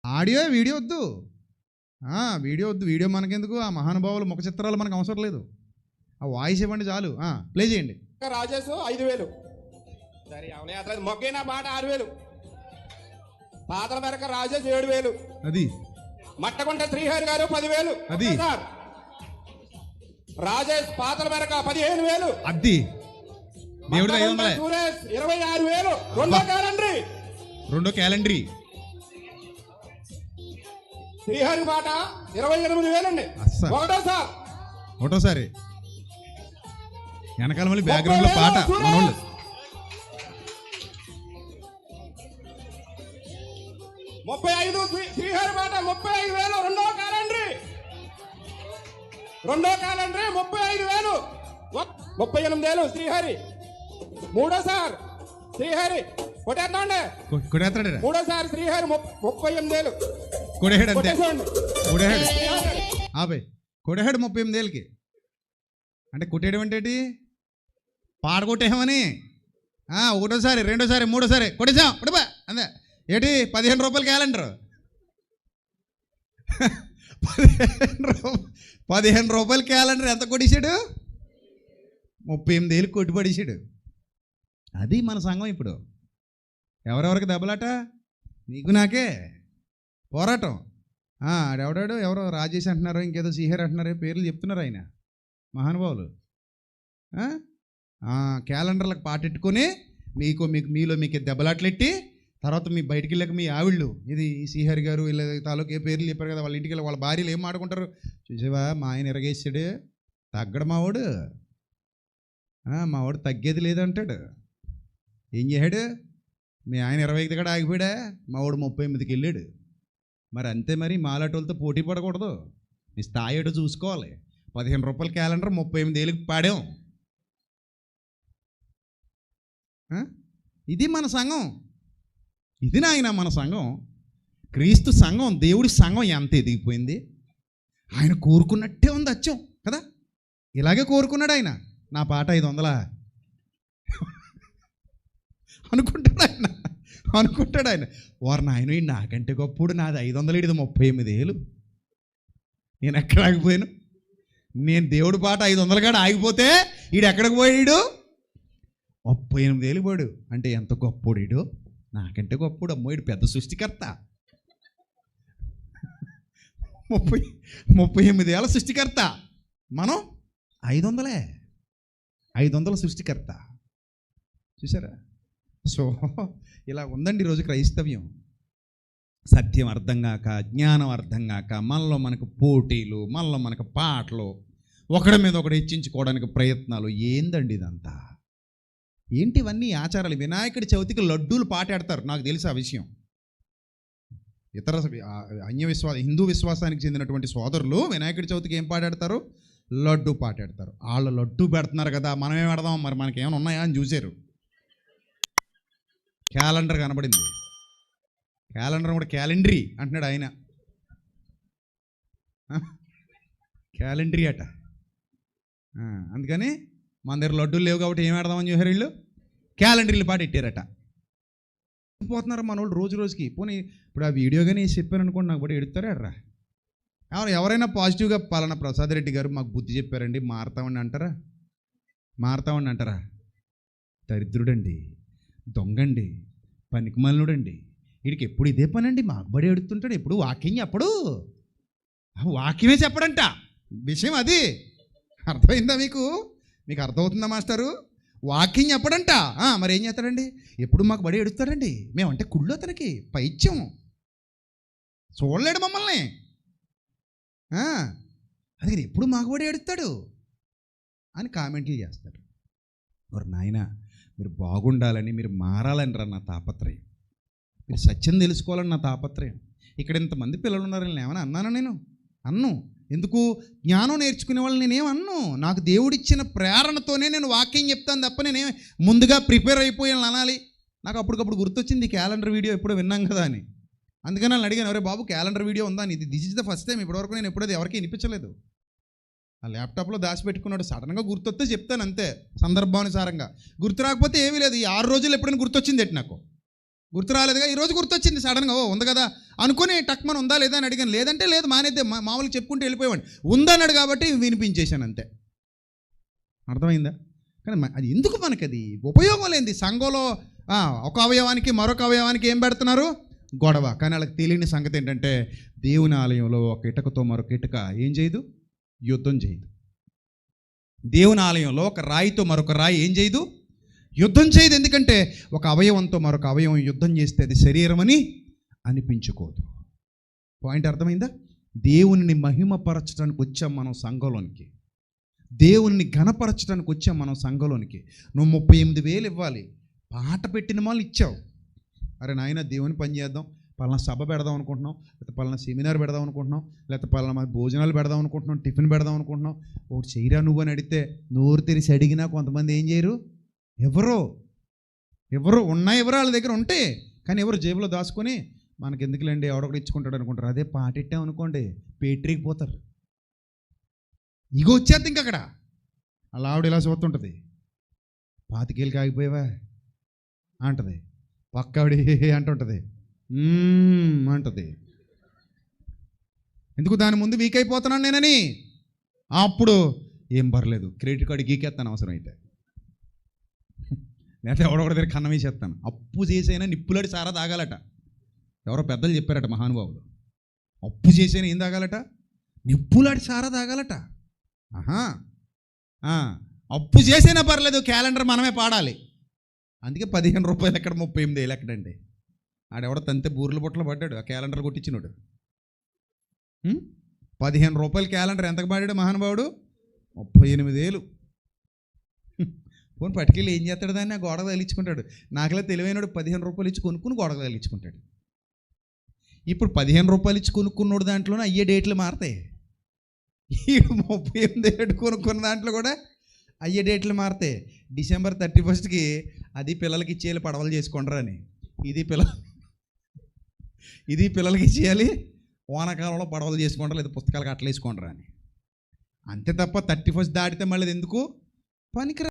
Audio video వద్దు, video వద్దు. Video మనకెందుకు? ఆ మహానుభావులు ముఖ చిత్రాలు మనకు అవసరం లేదు. ఆ వాయిస్ ఇవ్వండి చాలు. ప్లే చేయండి. రాజేష్ 5,000, సరే అవునే అట్లా మొగ్గైన మాట 6,000, పాతల మేరకు రాజేష్ 7,000, అది మట్టకుంట శ్రీహరి గారు 10,000, అది సార్ రాజేష్ పాతల మేరకు 15,000, అది దేవుడు 500. సురేష్ 26,000, రెండో క్యాలెండరీ, రెండో క్యాలెండరీ. శ్రీహరి మాట 28,000 అండి. ఒకటోసారి వెనకాల మళ్ళీ బ్యాక్గ్రౌండ్ లో పాట మనోళ్ళు. శ్రీహరి మాట 35,000, రెండో క్యాలెండరీ 35,000, 38,000 శ్రీహరి. మూడోసారి శ్రీహరి కొట్టేస్తాండి, మూడోసారి శ్రీహరి 38,000 కొడేహాడు అంతే. కొడేహాడు కొడేహాడు 38,000కి. అంటే కొట్టేయడం అంటే పాట కొట్టేయమని. ఒకటోసారి, రెండోసారి, మూడోసారి కొట్టేసాం కొడబా అంతే. ఏంటి 15 రూపాయల క్యాలెండర్, 15 రూపాయల క్యాలెండర్ ఎంత కొట్టేశాడు? 38,000 కొట్టి పడేసాడు. అది మన సంఘం. ఇప్పుడు ఎవరెవరికి దెబ్బలాట? నీకు నాకే పోరాటం. ఆడెవడాడు ఎవరో రాజేష్ అంటున్నారు, ఇంకేదో శ్రీహరి అంటున్నారు, పేర్లు చెప్తున్నారు ఆయన మహానుభావులు. క్యాలెండర్లకు పాటెట్టుకొని మీలో మీకు దెబ్బలాట్లెట్టి తర్వాత మీ బయటికి వెళ్ళాక మీ ఆవిళ్ళు ఇది శ్రీహరి గారు వీళ్ళ తాలూకు ఏ పేర్లు చెప్పారు కదా, వాళ్ళ ఇంటికి వెళ్ళి వాళ్ళ భార్యలు ఏం ఆడుకుంటారు చూసావా, మా ఆయన ఎరగేసాడు, తగ్గడు మావాడు తగ్గేది లేదంటాడు. ఏం చేశాడు? మీ ఆయన 20కి దగ్గర ఆగిపోయాడా, మావాడు 38కి వెళ్ళాడు. మరి అంతే, మరి మాలాటోళ్ళతో పోటీ పడకూడదు, మీ స్థాయి ఏటో చూసుకోవాలి. 15 రూపాయల క్యాలెండర్ 38,000కి పాడాం. ఇది మన సంఘం, ఇది నాయన మన సంఘం. క్రీస్తు సంఘం, దేవుడి సంఘం ఎంత ఎదిగిపోయింది. ఆయన కోరుకున్నట్టే ఉంది అచ్చం కదా, ఇలాగే కోరుకున్నాడు ఆయన. నా పాట 500 అనుకుంటాడు ఆయన. వారు నాయన నాకంటే గొప్పుడు, నాది 500, ఇది 38,000. నేను ఎక్కడ ఆగిపోయాను? నేను దేవుడి పాట 500 కాడ ఆగిపోతే ఈడు ఎక్కడికి పోయాడు? 38,000 పోయాడు. అంటే ఎంత గొప్పోడు ఈడు, నాకంటే గొప్పోడు. అమ్మో ఈడు పెద్ద సృష్టికర్త. 38,000 సృష్టికర్త, మనం 500 సృష్టికర్త. చూసారా? సో ఇలా ఉందండి ఈరోజు క్రైస్తవ్యం. సత్యం అర్థం కాక, జ్ఞానం అర్థం కాక, మనలో మనకు పోటీలు, మనలో మనకు పాటలు, ఒకడి మీద ఒకటి హెచ్చించుకోవడానికి ప్రయత్నాలు. ఏందండి ఇదంతా? ఏంటి ఇవన్నీ ఆచారాలు? వినాయకుడి చవితికి లడ్డూలు పాటాడతారు, నాకు తెలుసు ఆ విషయం. ఇతర హిందూ విశ్వాసానికి చెందినటువంటి సోదరులు వినాయకుడి చవితికి ఏం పాటాడతారు? లడ్డు పాటాడతారు. వాళ్ళు లడ్డు పెడుతున్నారు కదా, మనమేం పెడదాం, మరి మనకేమైనా ఉన్నాయా అని చూశారు. క్యాలెండర్ కనబడింది, క్యాలెండర్ కూడా క్యాలెండరీ అంటున్నాడు ఆయన. క్యాలెండరీ అట. అందుకని మన దగ్గర లడ్డూలు లేవు కాబట్టి ఏం పెడదామని చూసారు వీళ్ళు, క్యాలెండరీలు పాటు పెట్టారట. పోతున్నారు మన వాళ్ళు రోజు రోజుకి. పోనీ ఇప్పుడు ఆ వీడియో కానీ చెప్పాను అనుకోండి, నాకు కూడా ఎడుతారా రా. ఎవరైనా పాజిటివ్గా పలానా ప్రసాద్ రెడ్డి గారు మాకు బుద్ధి చెప్పారండి, మారుతామని అంటారా? దరిద్రుడండి, దొంగండి, పనికిమాలినుడండి. వీడికి ఎప్పుడు ఇదే పనండి, మాకు బడి ఎడుతుంటాడు. ఎప్పుడు వాక్యం చెప్పడు, వాక్యమే చెప్పడంట. విషయం అది అర్థమైందా మీకు? మీకు అర్థమవుతుందా మాస్టరు? వాక్యం చెప్పడంట. మరి ఏం చేస్తాడండి? ఎప్పుడు మాకు బడి ఎడుస్తాడండి, మేమంటే కుళ్ళు అతనికి పైత్యం, చూడలేడు మమ్మల్ని. అది ఎప్పుడు మాకు బడి ఎడుస్తాడు అని కామెంట్లు చేస్తాడు. మరి నాయన మీరు బాగుండాలని, మీరు మారాలని రా నా తాపత్రయం, మీరు సత్యం తెలుసుకోవాలని నా తాపత్రయం. ఇక్కడ ఇంతమంది పిల్లలు ఉన్నారని ఏమైనా అన్నాను నేను? ఎందుకు? జ్ఞానం నేర్చుకునే వాళ్ళు నేనేమన్ను. నాకు దేవుడిచ్చిన ప్రేరణతోనే నేను వాక్యం చెప్తాను తప్ప నేనే ముందుగా ప్రిపేర్ అయిపోయాను అనాలి. నాకు అప్పటికప్పుడు గుర్తొచ్చింది క్యాలెండర్ వీడియో ఎప్పుడో విన్నాం కదా అని. అందుకని నేను అడిగాను, ఎవరే బాబు క్యాలెండర్ వీడియో ఉందా అని. This is the first time, ఇప్పటివరకు నేను ఎప్పుడైతే ఎవరికి వినిపించలేదు. ఆ ల్యాప్టాప్లో దాచిపెట్టుకున్నాడు, సడన్గా గుర్తొస్తే చెప్తాను అంతే, సందర్భానుసారంగా. గుర్తు రాకపోతే ఏమీ లేదు. ఈ 6 రోజులు ఎప్పుడైనా గుర్తొచ్చింది నాకు. గుర్తు రాలేదుగా, ఈరోజు గుర్తొచ్చింది సడన్గా. ఓ ఉంది కదా అనుకుని టక్మన్ ఉందా లేదా అని అడిగాను. లేదంటే లేదు, మానేద్దే, మామూలుగా చెప్పుకుంటూ వెళ్ళిపోయాడు. ఉందన్నాడు కాబట్టి వినిపించేశాను అంతే. అర్థమైందా? కానీ అది ఎందుకు మనకి అది ఉపయోగం లేనిది. సంఘంలో ఒక అవయవానికి మరొక అవయవానికి ఏం పెడుతున్నారు? గొడవ. కానీ వాళ్ళకి తెలియని సంగతి ఏంటంటే దేవుని ఆలయంలో ఒక ఇటుకతో మరొక ఇటుక ఏం చేయదు? యుద్ధం చేయదు. దేవుని ఆలయంలో ఒక రాయితో మరొక రాయి ఏం చేయదు? యుద్ధం చేయదు. ఎందుకంటే ఒక అవయవంతో మరొక అవయవం యుద్ధం చేస్తే అది శరీరం అని అనిపించుకోదు. పాయింట్ అర్థమైందా? దేవుని మహిమపరచడానికి వచ్చాం మనం సంఘంలోనికి. దేవుని ఘనపరచడానికి వచ్చాం మనం సంఘంలోనికి. నువ్వు 38,000 ఇవ్వాలి, పాట పెట్టిన వాళ్ళు ఇచ్చావు. అరే నాయన దేవుని పని చేద్దాం, పలానా సభ పెడదాం అనుకుంటున్నాం, లేకపోతే పలానా సెమినార్ పెడదాం అనుకుంటున్నాం, లేకపోతే పలానా భోజనాలు పెడదాం అనుకుంటున్నాం, టిఫిన్ పెడదాం అనుకుంటున్నాం, ఒకటి చేయరా నువ్వు అని అడిగితే నోరు తెరిచి అడిగినా కొంతమంది ఏం చేయరు? ఎవరో ఉన్నాయి, ఎవరో వాళ్ళ దగ్గర ఉంటే, కానీ ఎవరు జేబులో దాచుకొని మనకి ఎందుకులేండి ఎవడొకటి ఇచ్చుకుంటాడు అనుకుంటారు. అదే పాట పెట్టామనుకోండి పేటరీకి పోతారు. ఇగో వచ్చేది ఇంక అక్కడ. అలా ఆవిడ ఇలా చూస్తుంటుంది, 25,000 ఆగిపోయావా అంటది. పక్క ఆవిడ అంటుంటుంది, అంటది. ఎందుకు? దాని ముందు వీక్ అయిపోతున్నాను నేనని. అప్పుడు ఏం పర్లేదు, క్రెడిట్ కార్డు గీకేస్తాను అవసరం అయితే, లేకపోతే ఎవడొకటి దగ్గర కన్నం వేసేస్తాను. అప్పు చేసైనా నిప్పులాడి సారా తాగాలట. ఎవరో పెద్దలు చెప్పారట మహానుభావులు. అప్పు చేసైనా ఏం తాగాలట? నిప్పులాడి సారా తాగాలట. అప్పు చేసైనా పర్లేదు, క్యాలెండర్ మనమే పాడాలి. అందుకే 15 రూపాయలు ఎక్కడ 38,000 ఎక్కడండి? ఆడెవడో తంతే బూర్లు బుట్టలు పడ్డాడు ఆ క్యాలెండర్ కొట్టించినాడు. 15 రూపాయల క్యాలెండర్ ఎంతకు పాడాడు మహానుభావుడు? 38,000. పోనీ పట్టుకెళ్ళి ఏం చేస్తాడు? దాన్ని ఆ గోడకు తగిలించుకుంటాడు. నాకులా తెలివైనడు 15 రూపాయలు ఇచ్చి కొనుక్కుని గోడకు తగిలించుకుంటాడు. ఇప్పుడు 15 రూపాయలు ఇచ్చి కొనుక్కున్నాడు దాంట్లోనే అయ్యే డేట్లు మారతాయి. ఈ 38,000 కొనుక్కున్న దాంట్లో కూడా అయ్యే డేట్లు మారతాయి. December 31st అది పిల్లలకి ఇచ్చేయాలి, పడవలు చేసుకుంటారు అని. ఇది పిల్లలకి ఇచ్చేయాలి, వానాకాలంలో పడవలు చేసుకుంటారు, లేదా పుస్తకాలకు అట్లా వేసుకుంటారు అని. అంతే తప్ప 31st దాటితే మళ్ళీ ఎందుకు పనికిరా.